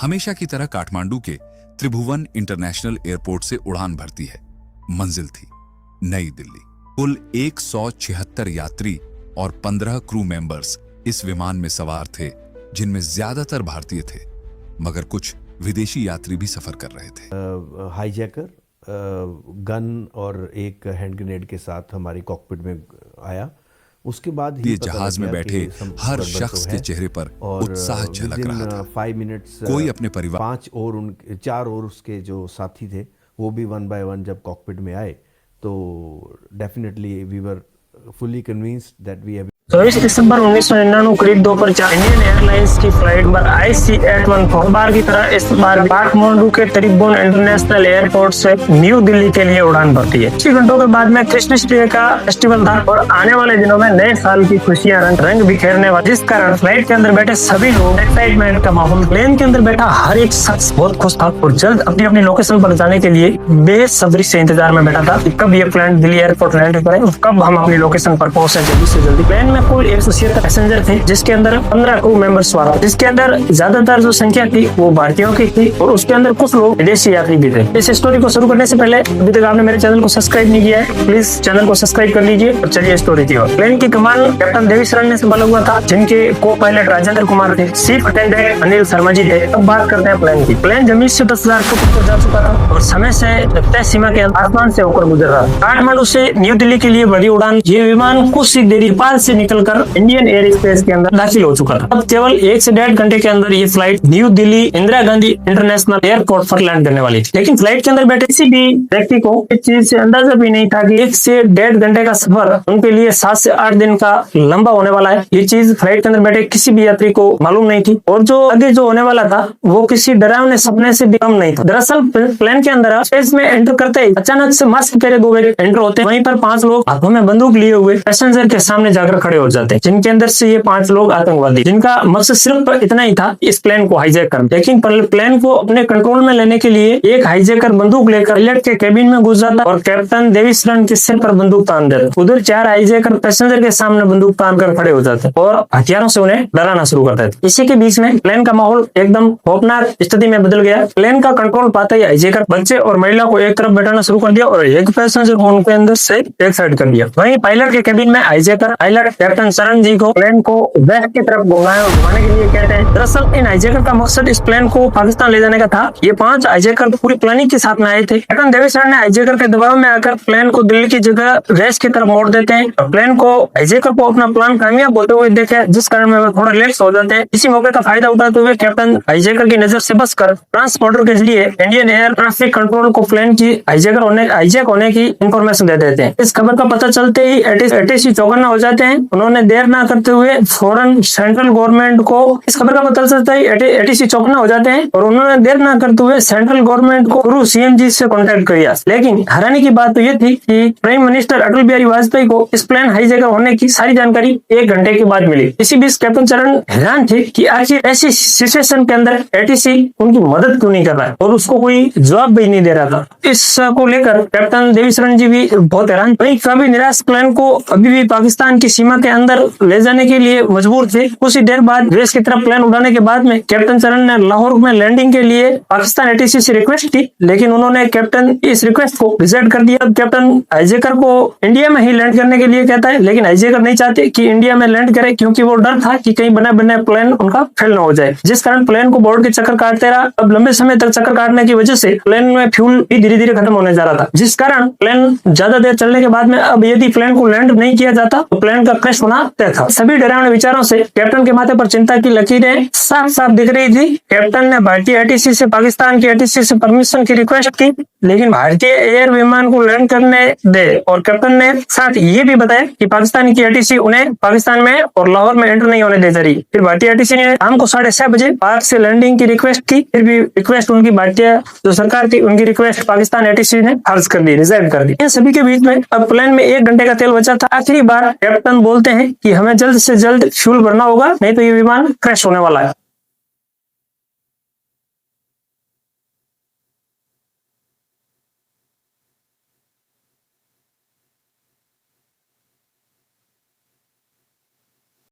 हमेशा की तरह काठमांडू के त्रिभुवन इंटरनेशनल एयरपोर्ट से उड़ान भरती है। मंजिल थी नई दिल्ली। कुल 176 यात्री और 15 क्रू मेंबर्स इस विमान में सवार थे, जिनमें ज्यादातर भारतीय थे, मगर कुछ विदेशी यात्री भी सफर कर रहे थे। हाईजैकर गन और एक हैंड ग्रेनेड के साथ हमारी कॉकपिट में आया। उसके बाद ये जहाज में बैठे हर शख्स के चेहरे पर उत्साह झलक रहा था। 5 मिनट्स कोई अपने परिवार 4 और उसके जो साथी थे वो भी 1 बाय 1 जब कॉकपिट में आए तो definitely we were fully convinced that we have 24 दिसंबर 1999 करीब दोपहर 4 इंडियन एयरलाइंस की फ्लाइट नंबर IC814 बार की तरह इस बार काठमांडू के त्रिभुवन इंटरनेशनल एयरपोर्ट से न्यू दिल्ली के लिए उड़ान भरती है। कुछ घंटों के बाद में क्रिसमस डे का फेस्टिवल था और आने वाले दिनों में नए साल की खुशियां रंग बिखेरने वाली, जिस कारण फ्लाइट के अंदर बैठे सभी लोग एक्साइटमेंट का माहौल। प्लेन के अंदर बैठा हर एक शख्स बहुत खुश था और जल्द अपनी अपनी लोकेशन पर जाने के लिए बेसब्री से इंतजार में बैठा था कि कब ये प्लेन दिल्ली एयरपोर्ट लैंड करे और कब हम अपनी लोकेशन पर पहुंचे जल्दी से जल्दी। प्लेन में कुल 176 पैसेंजर थे, जिसके अंदर 15 क्रू मेंबर्स सवार थे, जिसके अंदर ज्यादातर जो संख्या थी वो भारतीयों की थी और उसके अंदर कुछ लोग विदेशी यात्री भी थे। इस स्टोरी को शुरू करने से पहले अभी तक आपने मेरे चैनल को सब्सक्राइब नहीं किया है, प्लीज चैनल को सब्सक्राइब कर लीजिए और चलिए स्टोरी की ओर। प्लेन की कमान कैप्टन देवीशरण ने संभाला हुआ था, जिनके को पायलट राजेंद्र कुमार थे, चीफ अटेंडेंट अनिल शर्मा जी थे। अब बात करते हैं प्लेन की। प्लेन जमीन से 10,000 फुट ऊपर जा चुका था और समय से तय सीमा के आसमान से होकर गुजर रहा था। काठमांडू से न्यू दिल्ली के लिए बड़ी उड़ान। ये विमान कुछ ही देरी नेपाल से निकलकर इंडियन एयर स्पेस के अंदर दाखिल हो चुका था। अब केवल 1 से 1.5 घंटे के अंदर ये flight new Delhi Indira Gandhi international airport पर लैंड करने वाली थी। लेकिन फ्लाइट के अंदर बैठे किसी भी व्यक्ति को इस चीज से अंदाजा भी नहीं था कि 1 से 1.5 घंटे का सफर उनके लिए 7 से 8 दिन का लंबा होने वाला है। ये चीज फ्लाइट के अंदर बैठे किसी भी यात्री को मालूम नहीं थी और जो आगे जो होने वाला था वो किसी डरावने सपने से भी कम नहीं था। दरअसल प्लेन के अंदर स्पेस में एंटर करते ही अचानक से मास्क पहने 2 व्यक्ति एंटर होते हैं। वहीं पर 5 लोग हाथों में बंदूक लिए हुए पैसेंजर के सामने जाकर खड़े हो जाते हैं, जिनके अंदर से ये 5 लोग आतंकवादी, जिनका मकसद सिर्फ इतना ही था इस प्लेन को हाईजैक करना। लेकिन प्लेन को अपने कंट्रोल में लेने के लिए एक हाईजैकर बंदूक लेकर पायलट के केबिन में घुस जाता और कैप्टन देवीशरण के सिर पर बंदूक तान देता। उधर 4 हाईजैकर पैसेंजर के सामने बंदूक तान कर खड़े हो जाते और हथियारों से उन्हें डराना शुरू कर देते। इसी के बीच में प्लेन का माहौल एकदम खौफनाक स्थिति में बदल गया। प्लेन का कंट्रोल पाते ही हाईजैकर बच्चे और महिला को एक तरफ बैठाना शुरू कर दिया और एक पैसेंजर को उनके अंदर से एक साइड कर दिया। वहीं पायलट के केबिन में हाईजैकर पायलट कैप्टन शरण जी को प्लेन को बैक की तरफ घुमाने के लिए कहते हैं। दरअसल इन हाईजैकर का मकसद इस प्लेन को पाकिस्तान ले जाने का था। ये 5 हाईजैकर पूरी प्लानिंग के साथ में आए थे। कैप्टन देवीशरण ने हाईजैकर के दबाव में आकर प्लेन को दिल्ली की जगह रेस की तरफ मोड़ देते हैं और प्लेन को हाईजैकर को अपना प्लान कामयाब होते हुए देखे, जिस कारण में थोड़ा लेट हो जाते हैं। इसी मौके का फायदा उठाते हुए कैप्टन हाईजैकर की नजर से बचकर ट्रांसपोर्टर के जरिए इंडियन एयर ट्रैफिक कंट्रोल को प्लेन की हाईजैक होने की इंफॉर्मेशन दे देते हैं। इस खबर का पता चलते ही ATC चौकन्ना हो जाते हैं। उन्होंने देर न करते हुए फौरन सेंट्रल गवर्नमेंट को इस खबर का पता चलता है ATC चौकन्ना हो जाते हैं और उन्होंने देर न करते हुए सेंट्रल गवर्नमेंट को थ्रू CM जी से कांटेक्ट किया। लेकिन हैरानी की बात तो ये थी कि प्राइम मिनिस्टर अटल बिहारी वाजपेयी को इस प्लेन हाईजैकर होने की सारी जानकारी 1 घंटे के बाद मिली। इसी बीच कैप्टन चरण हैरान थे कि आखिर ऐसी सिचुएशन के अंदर ATC उनकी मदद क्यों नहीं कर रहा है और उसको कोई जवाब भी नहीं दे रहा था। इसको लेकर कैप्टन देवीशरण जी भी बहुत हैरान। वहीं कभी निराश प्लेन को अभी भी पाकिस्तान की सीमा के अंदर ले जाने के लिए मजबूर थे। कुछ ही देर बाद रेस की तरफ प्लेन उड़ाने के बाद में कैप्टन चरण ने लाहौर में लैंडिंग के लिए पाकिस्तान ATC से रिक्वेस्ट की, लेकिन उन्होंने कैप्टन इस रिक्वेस्ट को रिजेक्ट कर दिया। कैप्टन हाईजैकर को इंडिया में ही लैंड करने के लिए कहता है, लेकिन हाईजैकर नहीं चाहते कि इंडिया में लैंड करे, क्योंकि वो डर था कि कहीं बने प्लेन उनका फेल न हो जाए, जिस कारण प्लेन को बोर्ड के चक्कर काटते रहा। अब लंबे समय तक चक्कर काटने की वजह से प्लेन में फ्यूल भी धीरे धीरे खत्म होने जा रहा था, जिस कारण प्लेन ज्यादा देर चलने के बाद में अब यदि प्लेन को लैंड नहीं किया जाता तो प्लेन का क्रैश होना तय था। सभी डरावने विचारों से कैप्टन के माथे पर चिंता की लकीरें साफ साफ दिख रही थी। कैप्टन ने भारतीय ATC से पाकिस्तान की ATC से परमिशन की रिक्वेस्ट की, लेकिन भारतीय एयर विमान को लैंड करने दे और कैप्टन ने साथ ये भी बताया कि पाकिस्तान की ATC उन्हें पाकिस्तान में और लाहौर में एंटर नहीं होने दे रही। फिर भारतीय ATC ने शाम को 6:30 बजे पाक से लैंडिंग की रिक्वेस्ट की, फिर भी रिक्वेस्ट उनकी भारतीय जो सरकार थी उनकी रिक्वेस्ट पाकिस्तान ATC ने खारिज कर दी, रिजेक्ट कर दी। इन सभी के बीच में अब प्लेन में 1 घंटे का तेल बचा था। आखिरी बार कैप्टन बोलते हैं कि हमें जल्द से जल्द फ्यूल भरना होगा, नहीं तो ये विमान क्रैश होने वाला है।